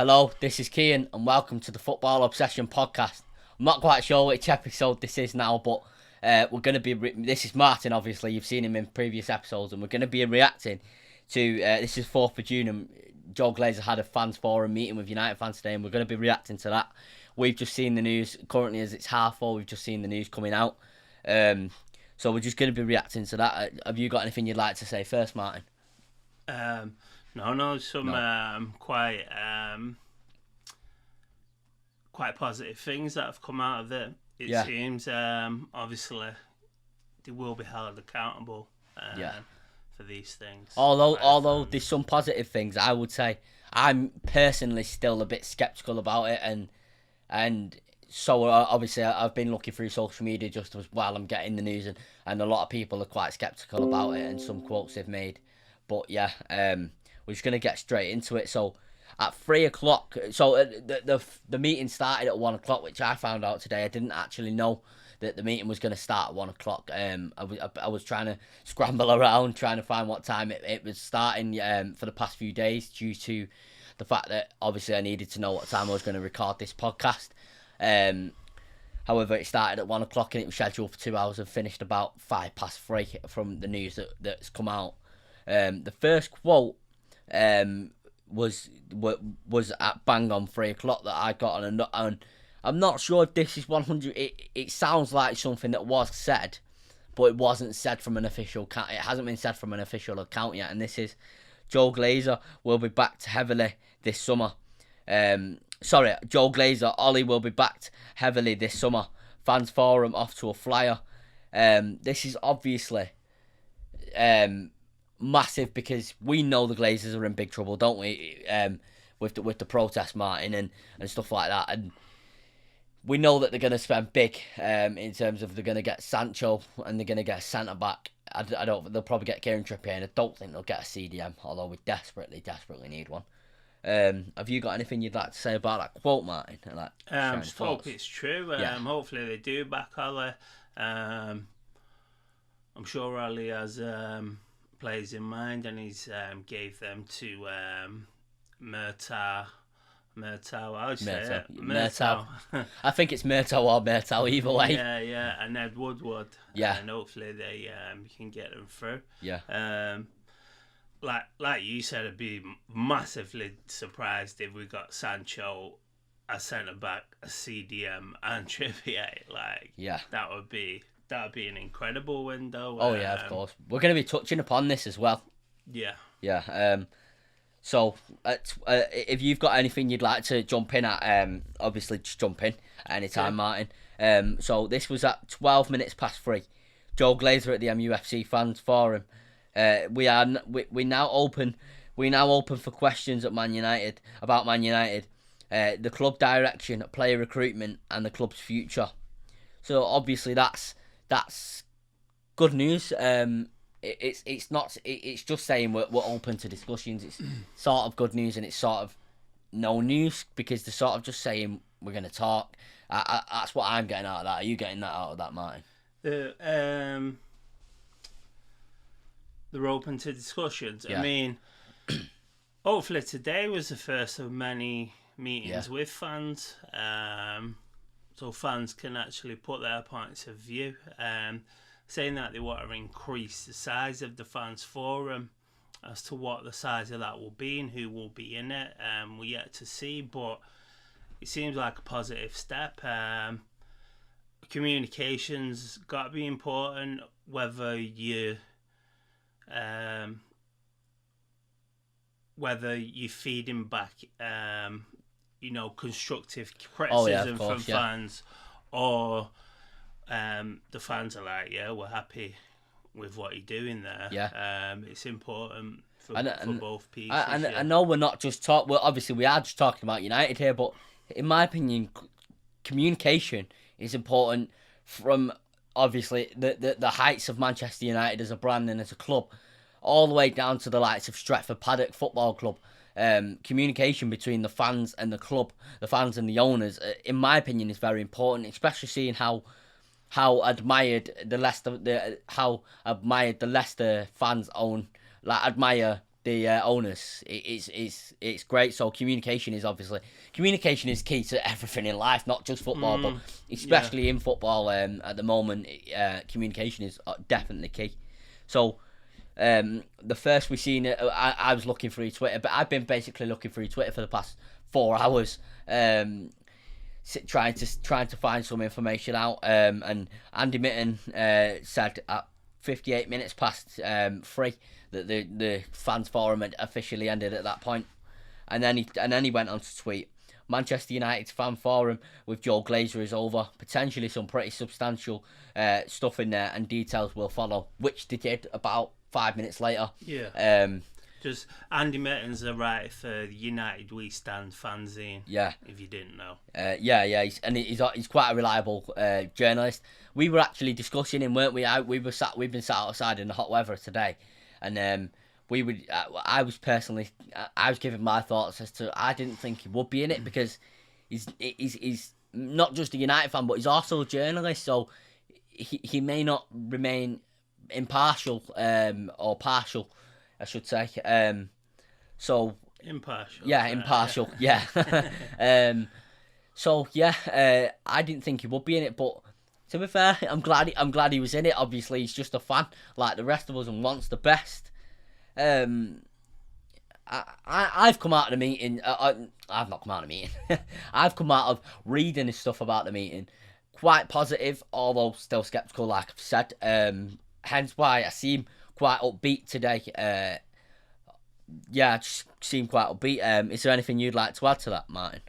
Hello, this is Kian, and welcome to the Football Obsession podcast. I'm not quite sure which episode this is now, but we're going to be. This is Martin, obviously. You've seen him in previous episodes, and we're going to be reacting to. This is 4th of June, and Joe Glazer had a fans forum meeting with United fans today, and we're going to be reacting to that. We've just seen the news. Currently, as it's 4:30, we've just seen the news coming out. So we're just going to be reacting to that. Have you got anything you'd like to say first, Martin? Some quite positive things that have come out of it. It seems obviously they will be held accountable for these things. Although there's some positive things, I would say I'm personally still a bit sceptical about it, and so obviously I've been looking through social media just as while I'm getting the news, and a lot of people are quite sceptical about it, and some quotes they've made. But we're just going to get straight into it. So at 3 o'clock, so the meeting started at 1 o'clock, which I found out today. I didn't actually know that the meeting was going to start at 1 o'clock. I was trying to scramble around, trying to find what time it was starting for the past few days, due to the fact that obviously I needed to know what time I was going to record this podcast. However, it started at 1 o'clock and it was scheduled for 2 hours and finished about 3:05 from the news that's come out. The first quote was at bang on 3 o'clock that I got, and I'm not sure if this is 100. It sounds like something that was said, but it wasn't said from an official account. It hasn't been said from an official account yet, and this is Joe Glazer will be backed heavily this summer. Joe Glazer, Ollie will be backed heavily this summer. Fans forum off to a flyer. This is obviously massive, because we know the Glazers are in big trouble, don't we? With the protest, Martin, and stuff like that, and we know that they're going to spend big in terms of they're going to get Sancho and they're going to get a centre back. I don't. They'll probably get Kieran Trippier, and I don't think they'll get a CDM, although we desperately need one. Have you got anything you'd like to say about that quote, Martin? Just hope it's true. Hopefully they do back Ollie. I'm sure Ollie has players in mind, and he's gave them to Murtaugh. How would you say it? Murtaugh. I think it's Murtaugh or Murtaugh, either way. Yeah, and Ed Woodward. Yeah. And hopefully they can get them through. Yeah. Like you said, I'd be massively surprised if we got Sancho, a centre back, a CDM, and Trippier. That would be an incredible window. Oh yeah, of course. We're going to be touching upon this as well. Yeah. Yeah. So if you've got anything you'd like to jump in at, obviously just jump in at any time, Martin. So this was at 12 minutes past 3. Joe Glazer at the MUFC fans forum. We now open for questions at Man United, about Man United, the club direction, player recruitment, and the club's future. So obviously that's good news. It's just saying we're open to discussions. It's sort of good news, and it's sort of no news, because they're sort of just saying we're going to talk. That's what I'm getting out of that. Are you getting that out of that, Martin? They're open to discussions. Yeah. I mean, hopefully today was the first of many meetings with fans, so fans can actually put their points of view. Saying that they want to increase the size of the fans forum. As to what the size of that will be and who will be in it, we're yet to see, but it seems like a positive step. Communication's got to be important, whether you're feeding back constructive criticism from fans, or the fans are like, we're happy with what you're doing there. It's important for both pieces. I know we're not just talking. Well, obviously we are just talking about United here, but in my opinion, communication is important from obviously the heights of Manchester United as a brand and as a club, all the way down to the likes of Stretford Paddock Football Club. Communication between the fans and the club, the fans and the owners, in my opinion, is very important, especially seeing how admired the Leicester fans admire the owners, it's great. So communication is key to everything in life, not just football, but especially in football. At the moment, communication is definitely key. So the first we seen it, I was looking through Twitter, but I've been basically looking through Twitter for the past 4 hours, trying to find some information out. And Andy Mitten said at 58 minutes past 3 that the fans forum had officially ended at that point, and then he went on to tweet, Manchester United's fan forum with Joe Glazer is over. Potentially some pretty substantial stuff in there, and details will follow, which they did about 5 minutes later. Yeah. Just Andy Mitten's a writer for United We Stand fanzine. Yeah. If you didn't know. Yeah. He's quite a reliable journalist. We were actually discussing him, weren't we? We've been sat outside in the hot weather today, and I was giving my thoughts as to, I didn't think he would be in it, because he's not just a United fan, but he's also a journalist, so he may not remain impartial or partial, I should say. So impartial. Yeah, impartial. Yeah. I didn't think he would be in it, but to be fair, I'm glad he was in it. Obviously, he's just a fan like the rest of us and wants the best. I've come out of the meeting. I've not come out of the meeting. I've come out of reading his stuff about the meeting quite positive, although still sceptical, like I've said. Hence why I seem quite upbeat today. I just seem quite upbeat. Is there anything you'd like to add to that, Martin?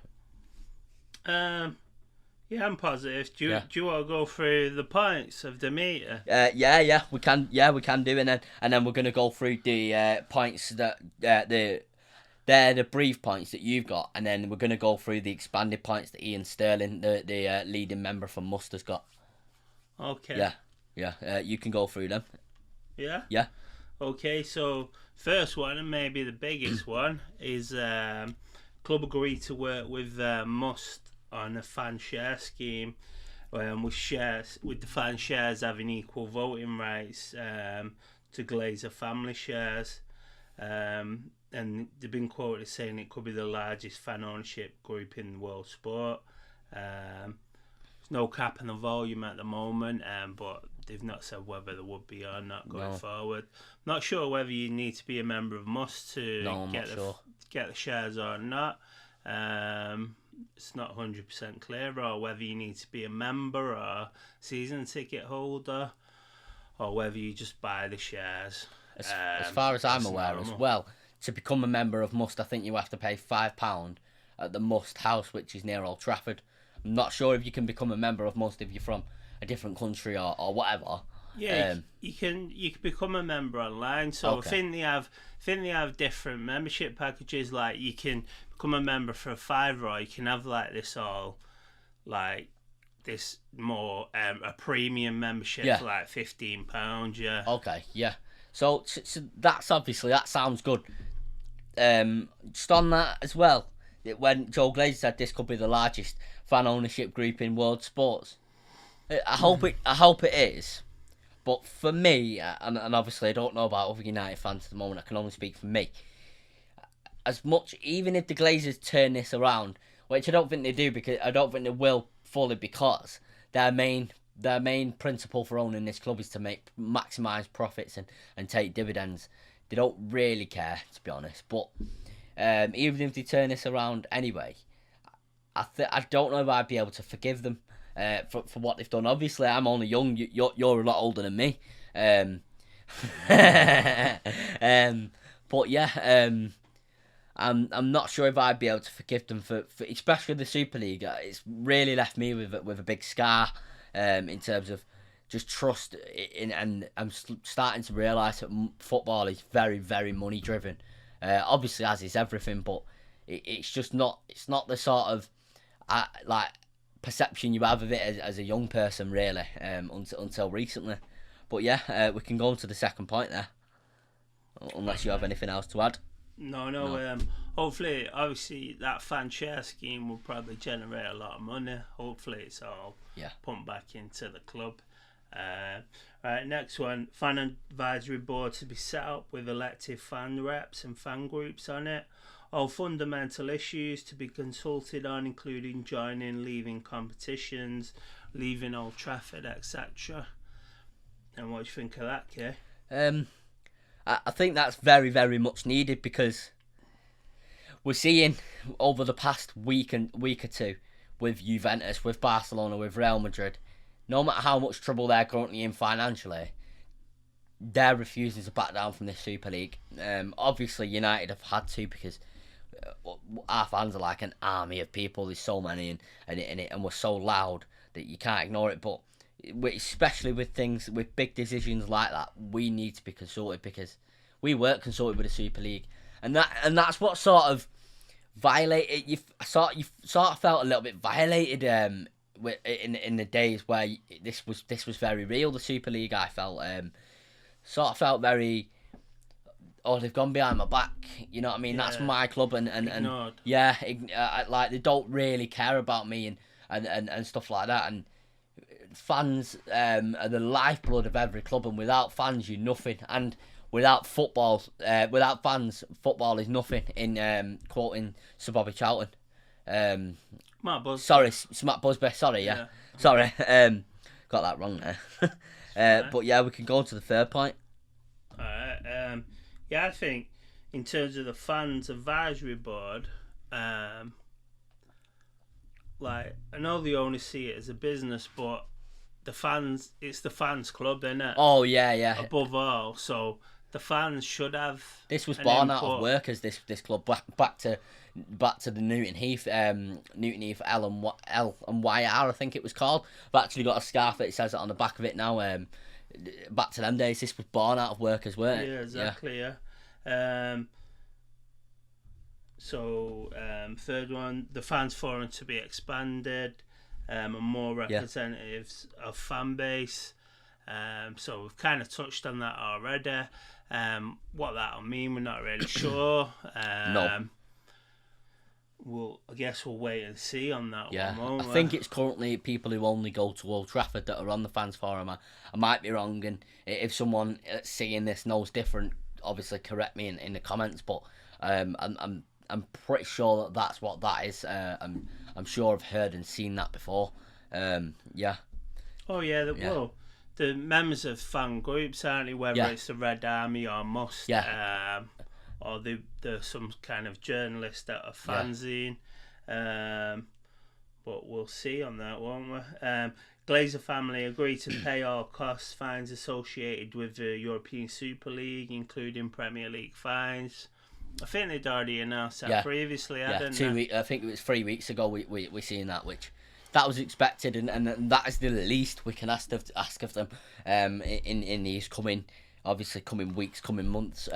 Yeah, I'm positive. Do you want to go through the points of the meeting? We can. Yeah, we can do, and then we're gonna go through the points that they're the brief points that you've got, and then we're gonna go through the expanded points that Ian Sterling, the leading member from Muster's got. Okay. Yeah. You can go through them. Yeah. Yeah. Okay, so first one, and maybe the biggest one, is club agreed to work with Must on a fan share scheme, with the fan shares having equal voting rights to Glazer family shares, and they've been quoted saying it could be the largest fan ownership group in world sport. There's no cap on the volume at the moment, but they've not said whether there would be or not going forward. Not sure whether you need to be a member of Must to get the shares or not. It's not 100% clear, or whether you need to be a member or season ticket holder, or whether you just buy the shares. As far as I'm aware, as well, to become a member of Must, I think you have to pay £5 at the Must House, which is near Old Trafford. I'm not sure if you can become a member of Must if you're from a different country or whatever. Yeah, you can become a member online. So I think they have different membership packages. Like you can become a member for £5, or you can have like this more a premium membership for like £15. Yeah. Okay. Yeah. So that's obviously, that sounds good. Just on that as well, when Joe Glazer said this could be the largest fan ownership group in world sports, I hope it is. But for me, and obviously I don't know about other United fans at the moment, I can only speak for me. As much, even if the Glazers turn this around, which I don't think they do, because I don't think they will fully, because their main principle for owning this club is to maximise profits and take dividends. They don't really care, to be honest. But even if they turn this around anyway, I don't know if I'd be able to forgive them for what they've done. Obviously, I'm only young. You're a lot older than me. But yeah, I'm not sure if I'd be able to forgive them for especially the Super League. It's really left me with a big scar in terms of just trust in, and I'm starting to realise that football is very, very money driven. Obviously, as is everything, but it's just not. It's not the sort of perception you have of it as a young person, really, until recently. But yeah, we can go on to the second point there, unless you have anything else to add. No. Hopefully, obviously, that fan share scheme will probably generate a lot of money. Hopefully, it's all pumped back into the club. Right, next one. Fan advisory board to be set up with elected fan reps and fan groups on it. All fundamental issues to be consulted on, including joining, leaving competitions, leaving Old Trafford, etc. And what do you think of that, Kay? I think that's very, very much needed, because we're seeing over the past week or two with Juventus, with Barcelona, with Real Madrid, no matter how much trouble they're currently in financially, they're refusing to back down from this Super League. Obviously, United have had to, because our fans are like an army of people. There's so many, and we're so loud that you can't ignore it. But especially with things, with big decisions like that, we need to be consulted, because we weren't consulted with the Super League, and that's what sort of violated. You sort of felt a little bit violated in the days where this was very real. The Super League, I felt sort of felt very. Oh, they've gone behind my back. You know what I mean? Yeah. That's my club, and yeah, like they don't really care about me and stuff like that. And fans are the lifeblood of every club, and without fans, you're nothing. And without football, without fans, football is nothing. In quoting Sir Bobby Charlton. Matt Busby. Sorry, it's Matt Busby. Sorry, yeah. Sorry, got that wrong there. But yeah, we can go on to the third point. Alright. Yeah, I think in terms of the fans advisory board, like, I know they only see it as a business, but the fans, it's the fans club, isn't it? Oh yeah. Above all, so the fans should have. This was born out of workers. This club, back to the Newton Heath L and YR, I think it was called. I've actually got a scarf that says it on the back of it now. Back to them days, this was born out of workers, weren't it? Yeah, exactly. Yeah. Third one, the fans forum to be expanded, and more representatives of fan base. So we've kind of touched on that already. What that'll mean, we're not really sure. No. I guess we'll wait and see on that one. I think it's currently people who only go to Old Trafford that are on the fans forum. I might be wrong, and if someone seeing this knows different, obviously correct me in the comments. But I'm pretty sure that's what that is. I'm sure I've heard and seen that before. Yeah. Oh yeah. Well, the members of fan groups, aren't they? Whether it's the Red Army or Must. Yeah. Or there's some kind of journalist at a fanzine. But we'll see on that, won't we? Glazer family agreed to pay all costs, fines associated with the European Super League, including Premier League fines. I think they'd already announced that previously, hadn't they? I think it was 3 weeks ago we seen that, which that was expected, and that is the least we can ask of them in these coming weeks, coming months.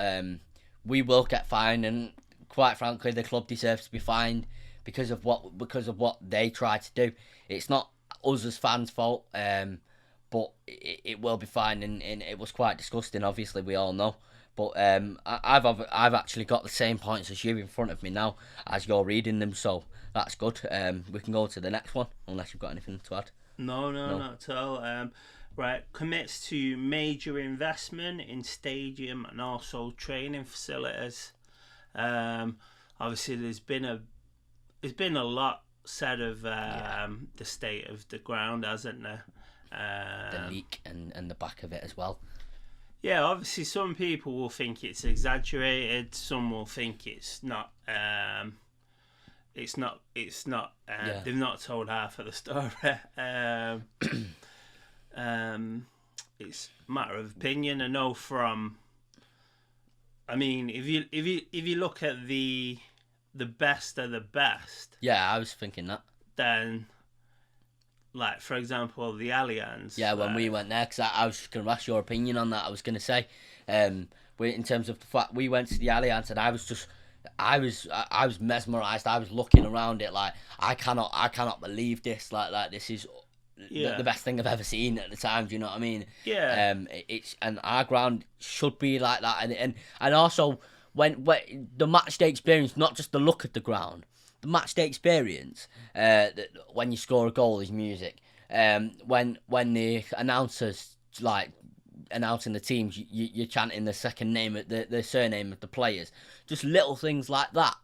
We will get fined, and quite frankly, the club deserves to be fined because of what they tried to do. It's not us as fans' fault, but it will be fined, and it was quite disgusting. Obviously, we all know. But I've actually got the same points as you in front of me now as you're reading them, so that's good. We can go to the next one, unless you've got anything to add. No, not at all. Right, commits to major investment in stadium and also training facilities. Obviously, there's been a lot said of the state of the ground, hasn't there? The leak and the back of it as well. Yeah, obviously, some people will think it's exaggerated. Some will think it's not. It's not. They've not told half of the story. It's a matter of opinion. I know from. I mean, if you look at the best of the best. Yeah, I was thinking that. Then, like for example, the Allianz. Yeah, when we went there, because I was just going to ask your opinion on that. I was going to say, in terms of the fact we went to the Allianz, and I was mesmerised. I was looking around it like I cannot believe this. Like this is. The best thing I've ever seen at the time. Do you know what I mean? Yeah. And our ground should be like that, and also when the match day experience, not just the look at the ground, the match day experience. When you score a goal is music. when the announcers like announcing the teams, you're chanting the second name, the surname of the players. Just little things like that.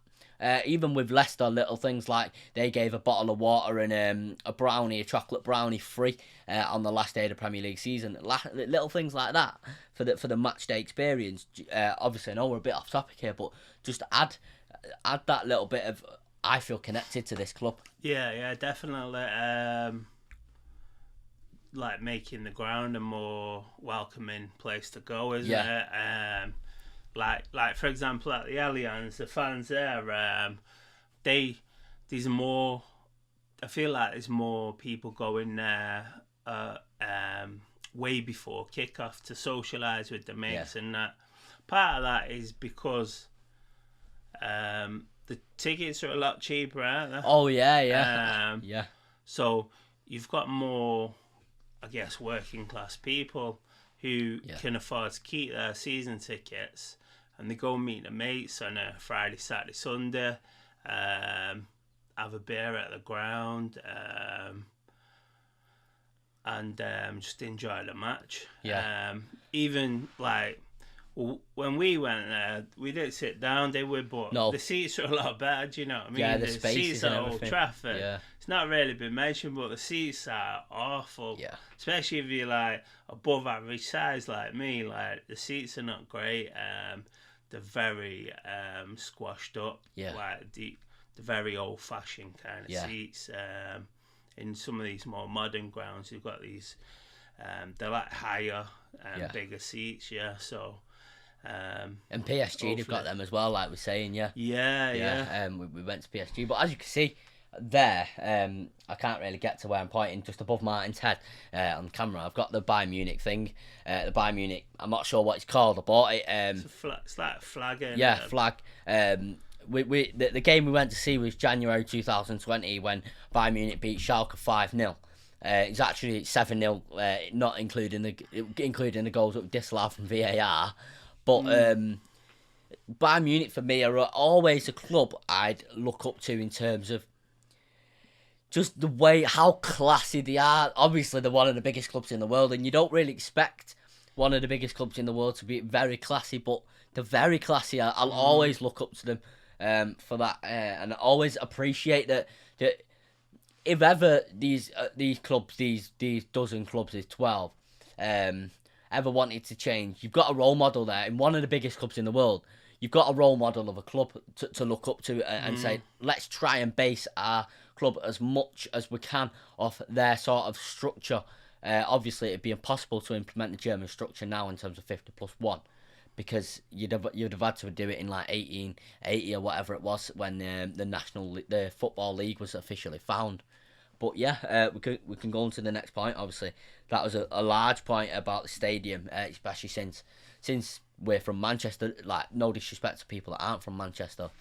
Even with Leicester, little things like they gave a bottle of water and a chocolate brownie free on the last day of the Premier League season. Little things like that for the match day experience. Obviously, I know we're a bit off topic here, but just add that little bit of I feel connected to this club. Yeah, definitely. Like making the ground a more welcoming place to go, isn't it? Like for example at the Allianz, the fans there, there's more. I feel like there's more people going there way before kickoff to socialise with the mates, and that part of that is because the tickets are a lot cheaper, aren't they? Oh yeah. So you've got more, I guess, working class people who can afford to keep their season tickets, and they go meet their mates on a Friday, Saturday, Sunday, have a beer at the ground, and just enjoy the match. Even like when we went there, we didn't sit down, did we? But the seats are a lot better. Do you know what I mean? Yeah, the seats at Old Trafford. Yeah. It's not really been mentioned, but the seats are awful. Yeah. Especially if you're like above average size like me. Like the seats are not great. They're very squashed up. Yeah. Like the very old fashioned kind of seats. In some of these more modern grounds, you've got these. They're like higher and bigger seats. Yeah. So. And PSG, they've got them as well, like we're saying, Yeah. We went to PSG, but as you can see there, I can't really get to where I'm pointing, just above Martin's head on camera. I've got the Bayern Munich thing. The Bayern Munich, I'm not sure what it's called. I bought it. It's like a flag. Flag. The game we went to see was January 2020 when Bayern Munich beat Schalke 5-0. It's actually 7-0, not including the goals of disallowed from VAR. But Bayern Munich for me are always a club I'd look up to in terms of just the way how classy they are. Obviously, they're one of the biggest clubs in the world, and you don't really expect one of the biggest clubs in the world to be very classy, but they're very classy. I'll always look up to them for that, and I always appreciate that if ever these clubs, these dozen clubs, is 12. Ever wanted to change, you've got a role model there in one of the biggest clubs in the world. You've got a role model of a club to look up to and say, let's try and base our club as much as we can off their sort of structure. Obviously, it'd be impossible to implement the German structure now in terms of 50+1, because you'd have had to do it in like 1880 or whatever it was when the Football League was officially found. But yeah, we can go on to the next point. Obviously, that was a large point about the stadium, especially since we're from Manchester. Like, no disrespect to people that aren't from Manchester,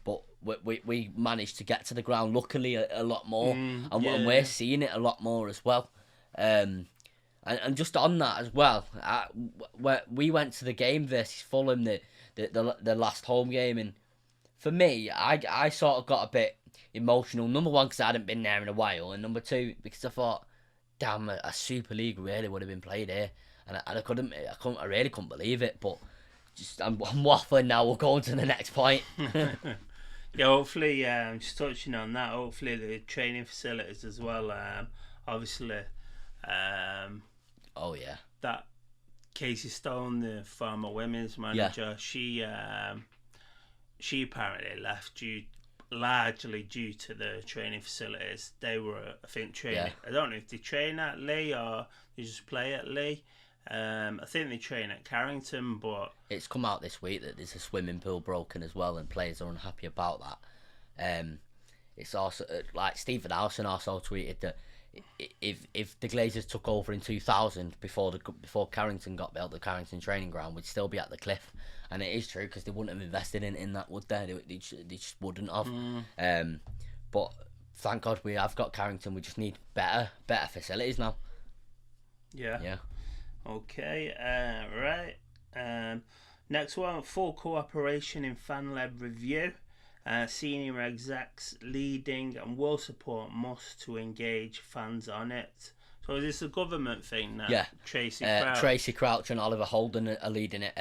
but we managed to get to the ground luckily a lot more, and we're seeing it a lot more as well. And just on that as well, we went to the game versus Fulham, the last home game, and for me, I sort of got a bit emotional. Number one, because I hadn't been there in a while, and number two, because I thought, damn, a Super League really would have been played here, and I really couldn't believe it. But just I'm waffling now. We'll go on to the next point. Yeah, hopefully, just touching on that. Hopefully, the training facilities as well. Obviously, oh yeah, that Casey Stone, the former women's manager, she apparently left largely due to the training facilities. They were, I think, training. I don't know if they train at Lee or they just play at Lee. I think they train at Carrington, but it's come out this week that there's a swimming pool broken as well, and players are unhappy about that. It's also like Stephen Howson also tweeted that if the Glazers took over in 2000 before Carrington got built, the Carrington training ground would still be at the Cliff, and it is true because they wouldn't have invested in that, would they? They just wouldn't have. But thank God we have got Carrington. We just need better facilities now. Yeah. Okay. Right. Next one, full cooperation in fan-led review. Senior execs leading and will support must to engage fans on it. So is this a government thing now? Yeah. Tracy Crouch. Tracy Crouch and Oliver Holden are leading it.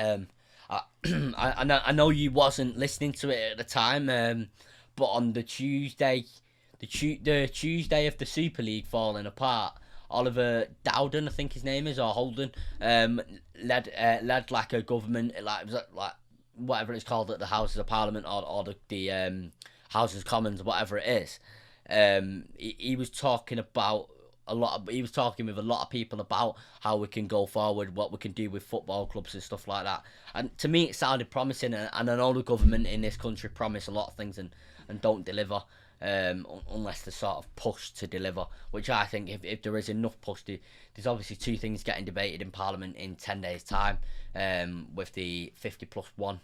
I know you wasn't listening to it at the time, but on the Tuesday, the Tuesday of the Super League falling apart, Oliver Dowden, I think his name is, or Holden, led like a government, like whatever it's called at the Houses of Parliament or the Houses of Commons, whatever it is. He was talking about he was talking with a lot of people about how we can go forward, what we can do with football clubs and stuff like that. And to me, it sounded promising. And I know the government in this country promise a lot of things and don't deliver, unless they're sort of pushed to deliver. Which I think, if there is enough push, there's obviously two things getting debated in Parliament in 10 days' time, with the 50+1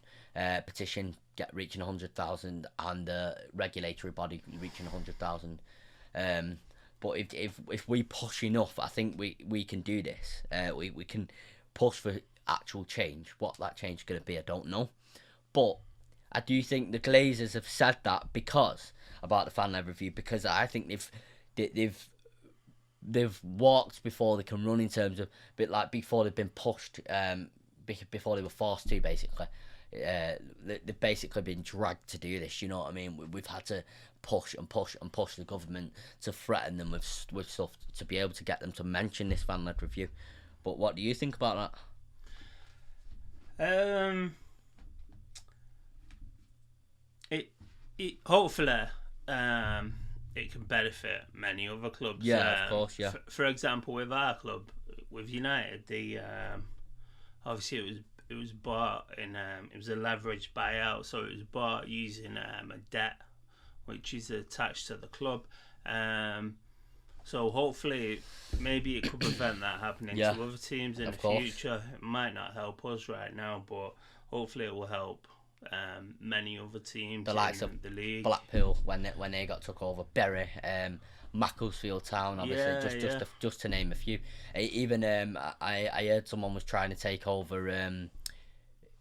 petition reaching 100,000 and the regulatory body reaching 100,000. But if we push enough, I think we can do this. We can push for actual change. What that change is going to be, I don't know. But I do think the Glazers have said that about the fan-led review, because I think they've walked before they can run, in terms of before they've been pushed, before they were forced to, basically. They've basically been dragged to do this. You know what I mean? We've had to push the government to threaten them with stuff to be able to get them to mention this fan-led review. But what do you think about that? It hopefully it can benefit many other clubs. Yeah, of course. Yeah. For example, with our club, with United, the obviously it was bought in it was a leveraged buyout, so it was bought using a debt which is attached to the club. So hopefully, maybe it could prevent that happening to other teams in the future. It might not help us right now, but hopefully it will help many other teams. The likes of the league, Blackpool when they got took over, Bury, Macclesfield Town, obviously, just to name a few. Even I heard someone was trying to take over.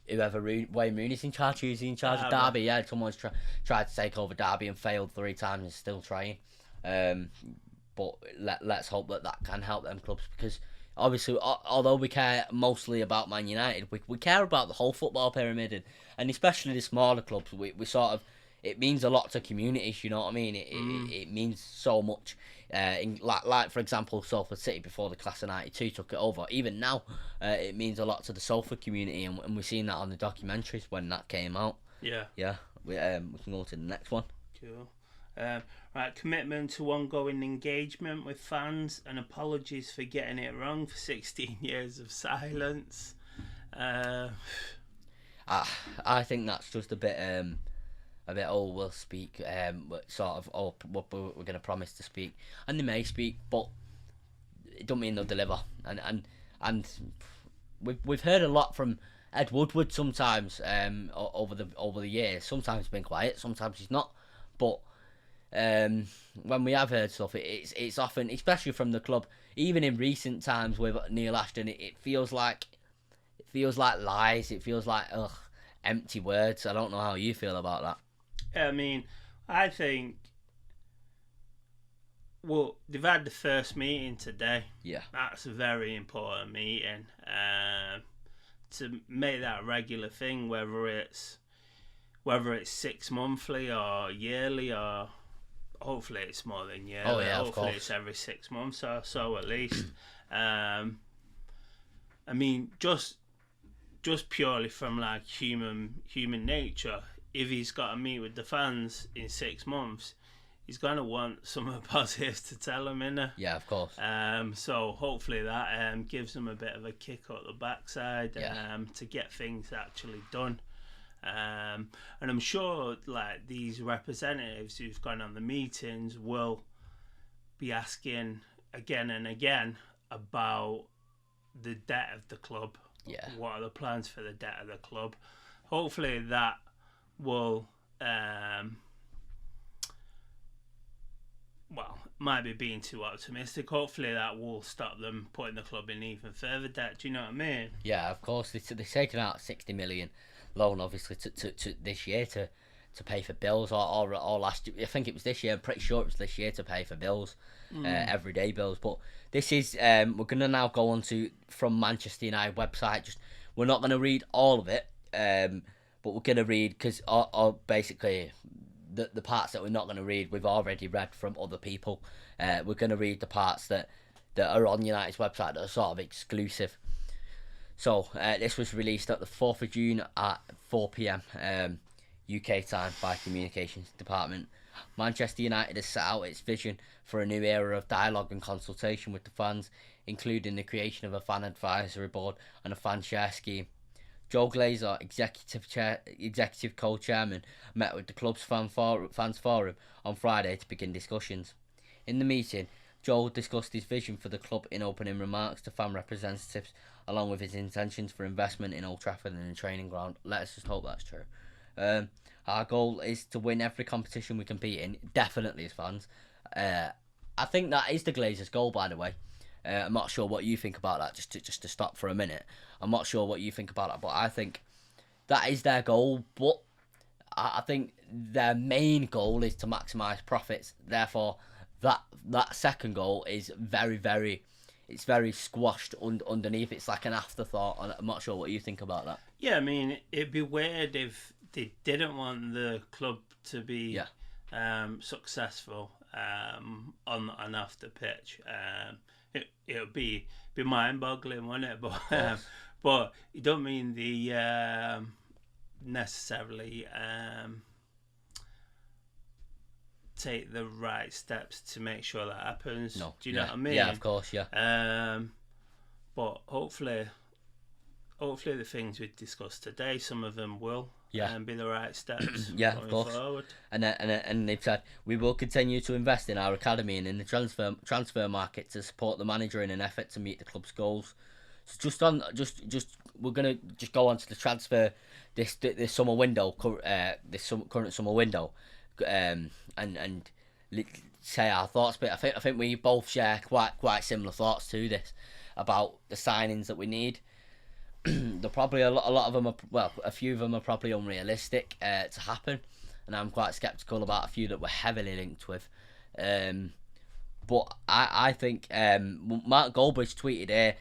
Whoever Wayne Rooney's in charge, who's in charge of Derby? Yeah, someone's tried to take over Derby and failed 3 times and still trying. But let's hope that can help them clubs, because obviously, although we care mostly about Man United, we care about the whole football pyramid, and especially the smaller clubs. We sort of, it means a lot to communities. You know what I mean? It means so much. Like for example, Salford City, before the class of '92 took it over. Even now, it means a lot to the Salford community, and we've seen that on the documentaries when that came out. Yeah. We can go to the next one. Cool. Right, commitment to ongoing engagement with fans, and apologies for getting it wrong for 16 years of silence. I think that's just a bit we'll speak, sort of, we're going to promise to speak, and they may speak, but it don't mean they'll deliver. And we've heard a lot from Ed Woodward sometimes, over the years. Sometimes he's been quiet, sometimes he's not, but when we have heard stuff, it's often, especially from the club, even in recent times with Neil Ashton, it feels like lies. It feels like empty words. I don't know how you feel about that. I mean, I think, well, they've had the first meeting today. Yeah, that's a very important meeting. To make that a regular thing, whether it's 6 monthly or yearly, or hopefully it's more than yearly. Oh yeah, hopefully of course. It's every 6 months or so at least. I mean, just purely from like human nature, if he's got to meet with the fans in 6 months, he's gonna want something positive to tell them, innit? Yeah, of course. So hopefully that gives them a bit of a kick up the backside, to get things actually done. And I'm sure like these representatives who've gone on the meetings will be asking again and again about the debt of the club. Yeah. What are the plans for the debt of the club? Hopefully that will, well, might be being too optimistic. Hopefully that will stop them putting the club in even further debt. Do you know what I mean? Yeah, of course. They're taking out 60 million loan, obviously, to this year to to pay for bills, or last year. I think it was this year. I'm pretty sure it was this year to pay for bills, everyday bills. But this is we're gonna now go on to from Manchester United website. Just we're not gonna read all of it, but we're gonna read because basically the parts that we're not gonna read we've already read from other people. We're gonna read the parts that are on United's website that are sort of exclusive. So this was released at the 4th of June at 4 p.m. UK time by Communications Department. Manchester United has set out its vision for a new era of dialogue and consultation with the fans, including the creation of a fan advisory board and a fan share scheme. Joe Glazer, executive co-chairman, met with the club's fans forum on Friday to begin discussions. In the meeting, Joel discussed his vision for the club in opening remarks to fan representatives, along with his intentions for investment in Old Trafford and the training ground. Let's just hope that's true. Our goal is to win every competition we compete in, definitely as fans. I think that is the Glazers' goal, by the way. I'm not sure what you think about that, just to stop for a minute. I'm not sure what you think about that, but I think that is their goal. But I think their main goal is to maximise profits. Therefore, that second goal is very squashed underneath. It's like an afterthought, and I'm not sure what you think about that. Yeah, I mean, it'd be weird if they didn't want the club to be successful on and off the pitch. It would be mind-boggling, wouldn't it? But you don't mean the necessarily take the right steps to make sure that happens. No. Do you know what I mean? Yeah, of course, yeah. But hopefully the things we discussed today, some of them will be the right steps. Yeah, of course. Forward. And they've said we will continue to invest in our academy and in the transfer market to support the manager in an effort to meet the club's goals. So we're gonna just go on to the transfer this summer window, current summer window, and say our thoughts. But I think we both share quite similar thoughts to this about the signings that we need. They're probably a lot of them are, a few of them are probably unrealistic to happen, and I'm quite sceptical about a few that we're heavily linked with. But I think Mark Goldbridge tweeted here.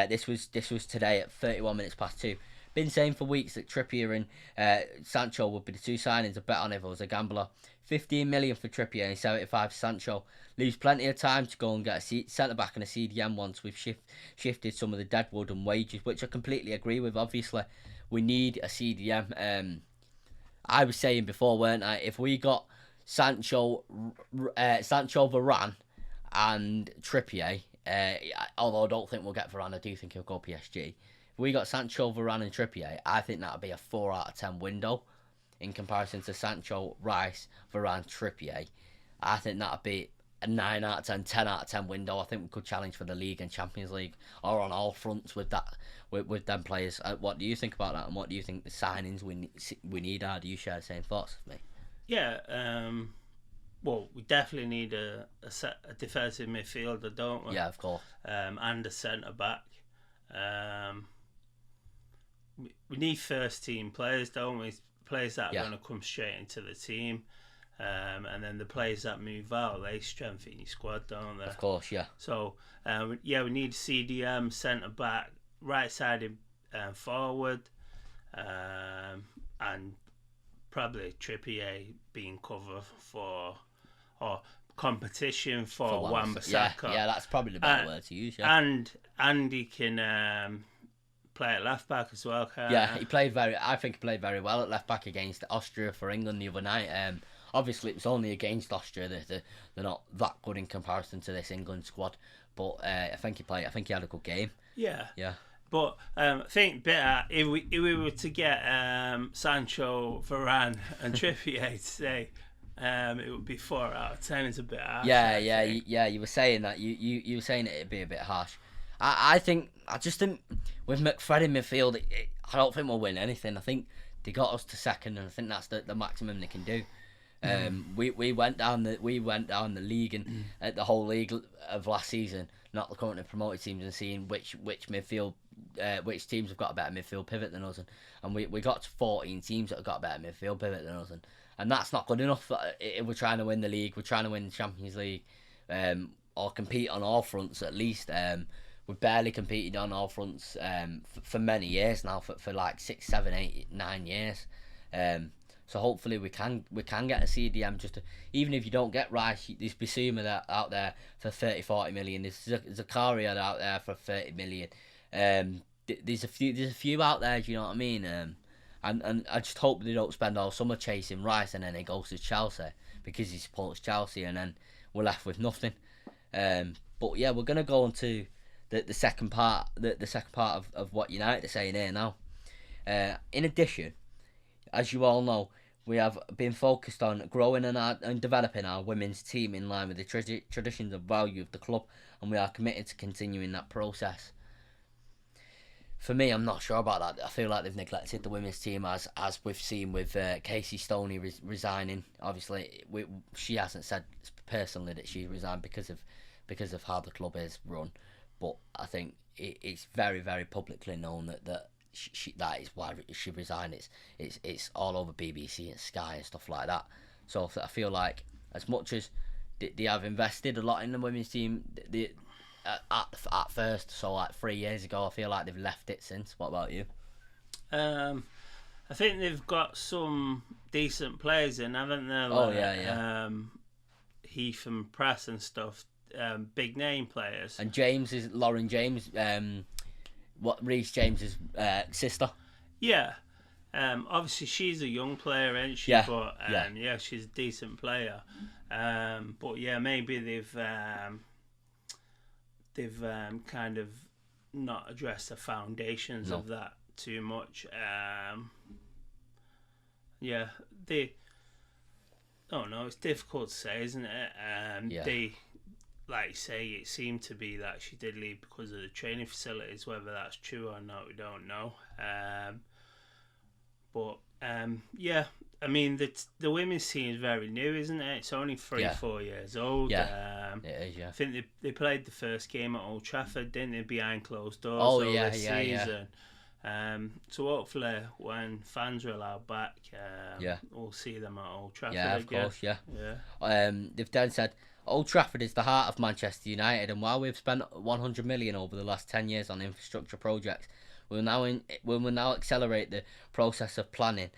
This was today at 31 minutes past 2. Been saying for weeks that Trippier and Sancho would be the two signings to bet on if I was a gambler. 15 million for Trippier and 75 for Sancho. Leaves plenty of time to go and get a centre back and a CDM once we've shifted some of the deadwood and wages, which I completely agree with. Obviously, we need a CDM. I was saying before, weren't I? If we got Sancho, Varane, and Trippier, although I don't think we'll get Varane, I do think he'll go PSG. If we got Sancho, Varane, and Trippier, I think that would be a 4 out of 10 window. In comparison to Sancho, Rice, Varane, Trippier, I think that would be a 9 out of 10, 10 out of 10 window. I think we could challenge for the league and Champions League, or on all fronts with that, with them players. What do you think about that, and what do you think the signings we need are? Do you share the same thoughts with me? Yeah, well, we definitely need a defensive midfielder, don't we? Yeah, of course. And a centre back. We need first team players, don't we? Players that are going to come straight into the team, and then the players that move out, they strengthen your squad, don't they? Of course, yeah. So, we need CDM, centre back, right sided forward, and probably Trippier being cover for or competition for Wan-Bissaka. Yeah, that's probably the better word to use. Yeah, and he can play at left back as well. He played I think he played very well at left back against Austria for England the other night. Obviously it was only against Austria. They're not that good in comparison to this England squad, but I think he had a good game. Yeah. But I think better if we were to get Sancho, Varane, and Trippier today, it would be 4 out of 10. It's a bit harsh. Yeah. You were saying that. You were saying it'd be a bit harsh. I just think with McFred in midfield, I don't think we'll win anything. I think they got us to second, and I think that's the maximum they can do. We went down the league and at the whole league of last season, not the currently promoted teams, and seeing which midfield, which teams have got a better midfield pivot than us, and we got to 14 teams that have got a better midfield pivot than us, and that's not good enough. If we're trying to win the league, we're trying to win the Champions League, or compete on all fronts at least. We've barely competed on all fronts for many years now, for like 6, 7, 8, 9 years. So hopefully we can get a CDM. Even if you don't get Rice, there's Bissouma out there for 30-40 million. There's Zakaria out there for 30 million. There's a few out there. Do you know what I mean? And I just hope they don't spend all summer chasing Rice and then he goes to Chelsea because he supports Chelsea and then we're left with nothing. But yeah, we're gonna go on to the second part. The second part of what United are saying here now. In addition, as you all know, we have been focused on growing and developing our women's team in line with the traditions and value of the club, and we are committed to continuing that process. For me, I'm not sure about that. I feel like they've neglected the women's team, as we've seen with Casey Stoney resigning. Obviously, she hasn't said personally that she resigned because of how the club is run, but I think it's very, very publicly known that that is why she resigned. It's all over BBC and Sky and stuff like that. So I feel like as much as they have invested a lot in the women's team, at first, so like 3 years ago, I feel like they've left it since. What about you? I think they've got some decent players in, haven't they? Heath and Press and stuff, big name players. And Lauren James, Reece James's sister. Yeah. Obviously she's a young player, isn't she? Yeah. But she's a decent player. But yeah, maybe they've kind of not addressed the foundations of that too much. It's difficult to say, isn't it? They, like you say, it seemed to be that she did leave because of the training facilities. Whether that's true or not, we don't know. I mean, the women's team is very new, isn't it? It's only 4 years old. Yeah, it is, yeah. I think they played the first game at Old Trafford, didn't they, behind closed doors season. So hopefully when fans are allowed back, we'll see them at Old Trafford again. Of course, yeah. They've then said, Old Trafford is the heart of Manchester United, and while we've spent 100 million over the last 10 years on infrastructure projects, we will now accelerate the process of planning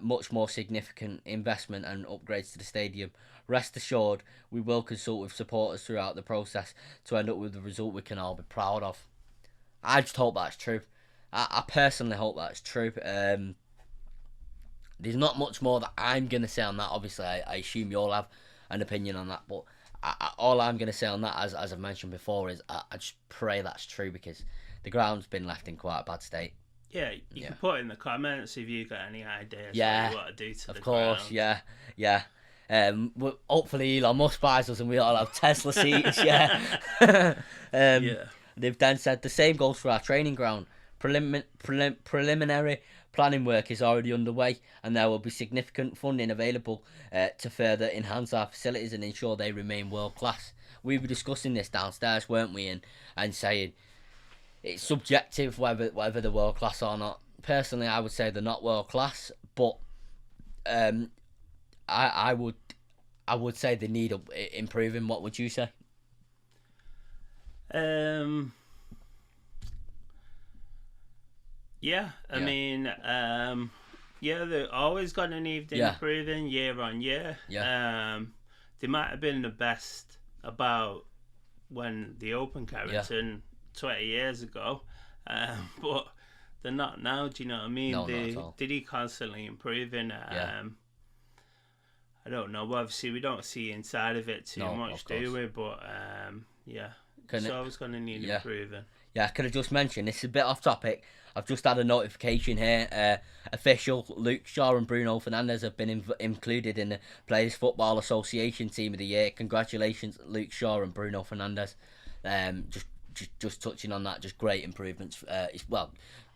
much more significant investment and upgrades to the stadium. Rest assured, we will consult with supporters throughout the process to end up with the result we can all be proud of. I just hope that's true. I personally hope that's true. There's not much more that I'm going to say on that. Obviously, I assume you all have an opinion on that, but all I'm going to say on that, as I've mentioned before, is I just pray that's true, because the ground's been left in quite a bad state. Yeah, you can put in the comments if you've got any ideas what you want to do to the ground. Of course, yeah. Hopefully Elon Musk buys us and we all have Tesla seats, They've then said the same goes for our training ground. Preliminary planning work is already underway, and there will be significant funding available to further enhance our facilities and ensure they remain world class. We were discussing this downstairs, weren't we, and saying it's subjective whether they're world class or not. Personally, I would say they're not world class, but I would say they need improving. What would you say? I mean, they're always going to need improving year on year. They might have been the best about when they opened Carrington 20 years ago, but they're not now. Do you know what I mean? No, not at all. They're constantly improving. I don't know. Obviously, we don't see inside of it too much, do we? But it's always going to need improving. Yeah, I could have just mentioned, this is a bit off topic. I've just had a notification here. Official Luke Shaw and Bruno Fernandes have been included in the Players Football Association Team of the Year. Congratulations, Luke Shaw and Bruno Fernandes. Just touching on that, just great improvements.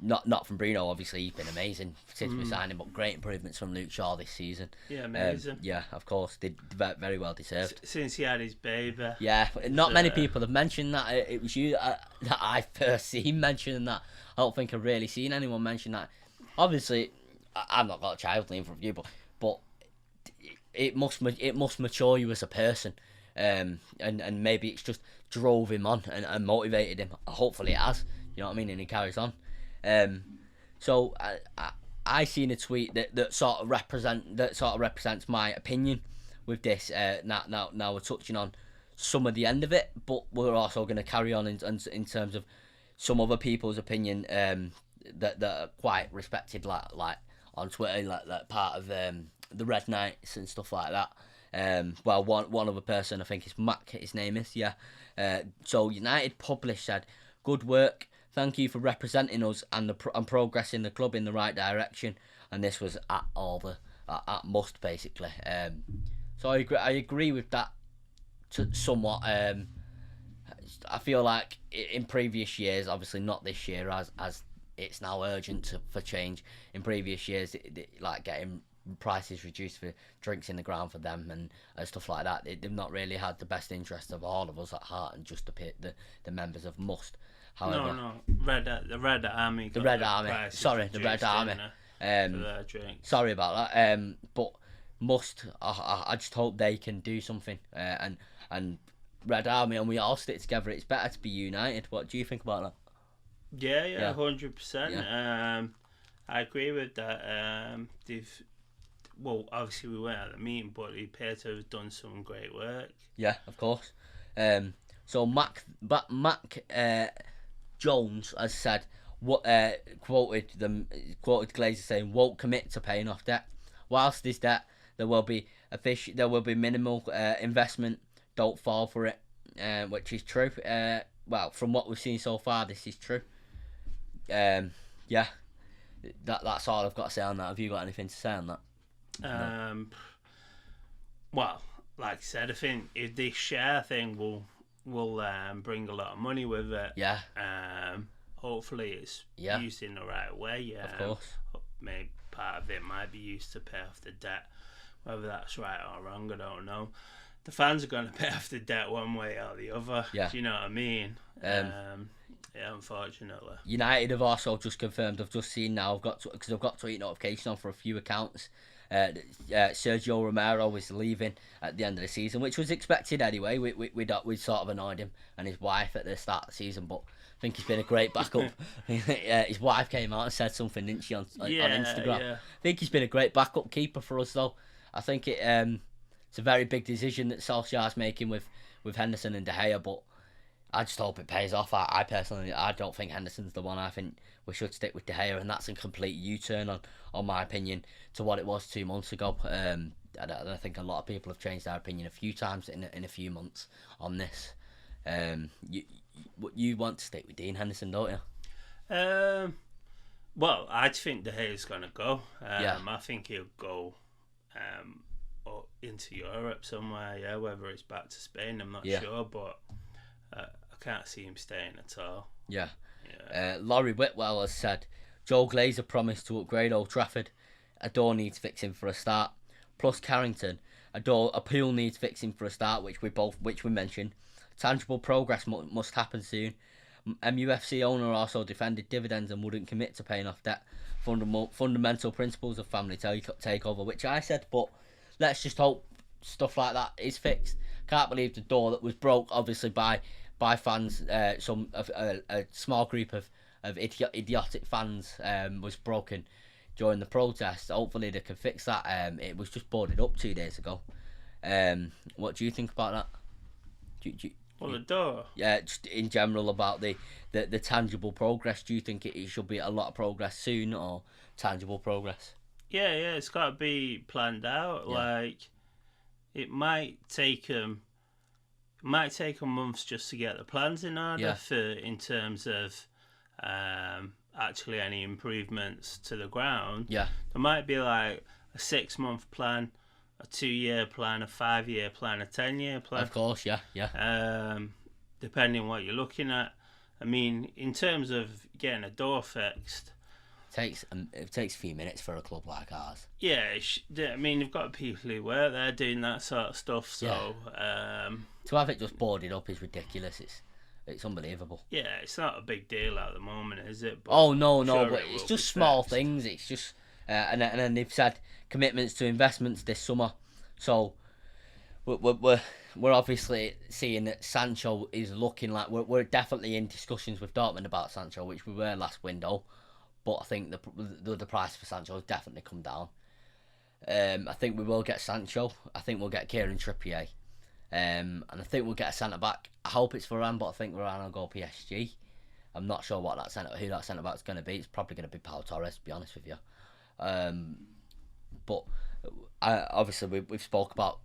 Not from Bruno, obviously, he's been amazing since we signed him, but great improvements from Luke Shaw this season. Yeah, amazing. Of course, did very well deserved. Since he had his baby. Yeah, not many people have mentioned that. It was you that I've first seen mentioning that. I don't think I've really seen anyone mention that. Obviously, I've not got a child name from you, but it must mature you as a person, and maybe it's just drove him on and motivated him. Hopefully it has. You know what I mean? And he carries on. So I seen a tweet that sort of represents my opinion with this. Now we're touching on some of the end of it, but we're also going to carry on in terms of some other people's opinion that are quite respected, like on Twitter, like part of the Red Knights and stuff like that. Well, one other person, I think it's Mac, his name is, yeah. So United published, said, "Good work. Thank you for representing us and progressing the club in the right direction." And this was at must, basically. So I agree with that somewhat. I feel like in previous years, obviously not this year, as it's now urgent for change. In previous years, like getting prices reduced for drinks in the ground for them and stuff like that. They've not really had the best interest of all of us at heart, and just the members of Must. However, the Red Army. The Red Army. Sorry, the Red Army. Sorry about that. But Must. I just hope they can do something. And Red Army, and we all stick together. It's better to be united. What do you think about that? Yeah, 100%. I agree with that. Well, obviously we weren't at the meeting, but he appeared to have done some great work. Yeah, of course. So Mac Jones has said, quoted Glazer saying, "Won't commit to paying off debt. Whilst there's debt, there will be minimal investment. Don't fall for it," which is true. Well, from what we've seen so far, this is true. Yeah, that's all I've got to say on that. Have you got anything to say on that? No. Well, like I said, I think if this share thing will bring a lot of money with it. Yeah. Hopefully it's used in the right way. Of course. Maybe part of it might be used to pay off the debt. Whether that's right or wrong, I don't know. The fans are going to pay off the debt one way or the other. Yeah. Do you know what I mean? Yeah, unfortunately. United have also just confirmed. I've just seen now. Because I've got tweet notification on for a few accounts. Sergio Romero was leaving at the end of the season, which was expected anyway. We sort of annoyed him and his wife at the start of the season, but I think he's been a great backup. His wife came out and said something, didn't she, on Instagram? Yeah. I think he's been a great backup keeper for us, though. I think it's a very big decision that Solskjaer's making with Henderson and De Gea, but I just hope it pays off. I personally, I don't think Henderson's the one. I think we should stick with De Gea, and that's a complete U-turn on my opinion to what it was 2 months ago. I think a lot of people have changed their opinion a few times in a few months on this. You want to stick with Dean Henderson, don't you? Well, I think De Gea's going to go. I think he'll go into Europe somewhere, whether it's back to Spain, I'm not sure, but I can't see him staying at all. Laurie Whitwell has said, "Joe Glazer promised to upgrade Old Trafford. A door needs fixing for a start. Plus Carrington, a pool needs fixing for a start, which we mentioned. Tangible progress must happen soon. MUFC owner also defended dividends and wouldn't commit to paying off debt. Fundamental principles of family takeover," which I said, but let's just hope stuff like that is fixed. Can't believe the door that was broke, obviously by fans, a small group of idiotic fans was broken during the protest. Hopefully they can fix that. It was just boarded up 2 days ago. What do you think about that? The door? Yeah, just in general about the tangible progress. Do you think it should be a lot of progress soon or tangible progress? Yeah, it's got to be planned out. Like, it might take them months just to get the plans in order in terms of actually any improvements to the ground. Yeah, there might be like a 6-month plan, a 2-year plan, a 5-year plan, a 10-year plan. Of course, yeah. Depending what you're looking at. I mean, in terms of getting a door fixed, it takes a few minutes for a club like ours. Yeah, I mean, you've got people who work there doing that sort of stuff. So to have it just boarded up is ridiculous. It's unbelievable. Yeah, it's not a big deal at the moment, is it? But no, but it's just small things. It's just and then they've said commitments to investments this summer. So we're obviously seeing that Sancho is looking like we're definitely in discussions with Dortmund about Sancho, which we were last window. But I think the price for Sancho has definitely come down. I think we will get Sancho. I think we'll get Kieran Trippier. And I think we'll get a centre back. I hope it's Varane, but I think Varane will go PSG. I'm not sure who that centre back is going to be. It's probably going to be Pau Torres, to be honest with you. But obviously we've spoke about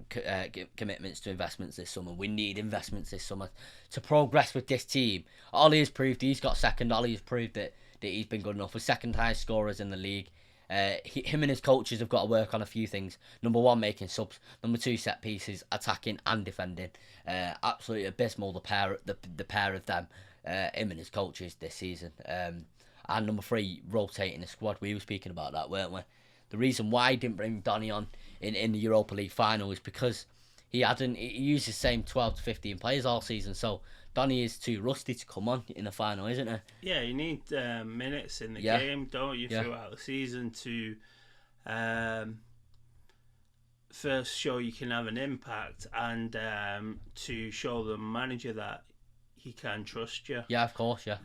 commitments to investments this summer. We need investments this summer to progress with this team. Ollie has proved he's got second. Ollie has proved that he's been good enough. We're second highest scorers in the league. Him and his coaches have got to work on a few things. Number one, making subs. Number two, set pieces, attacking and defending. Absolutely abysmal, the pair of them, him and his coaches this season. And number three, rotating the squad. We were speaking about that, weren't we? The reason why he didn't bring Donny on in the Europa League final is because he used the same 12 to 15 players all season. So Donny is too rusty to come on in the final, isn't he? Yeah, you need minutes in the game, don't you, throughout the season to first show you can have an impact and to show the manager that he can trust you. Yeah, of course, yeah.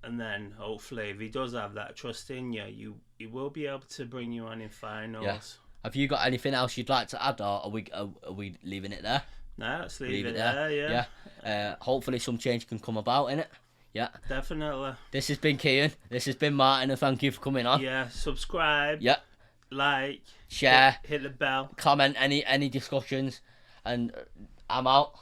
And then hopefully, if he does have that trust in you, he will be able to bring you on in finals. Yeah. Have you got anything else you'd like to add, or are we leaving it there? No, let's leave it there. Yeah. Hopefully, some change can come about in it. Yeah. Definitely. This has been Kian. This has been Martin, and thank you for coming on. Yeah. Subscribe. Yeah. Like. Share. Hit the bell. Comment any discussions, and I'm out.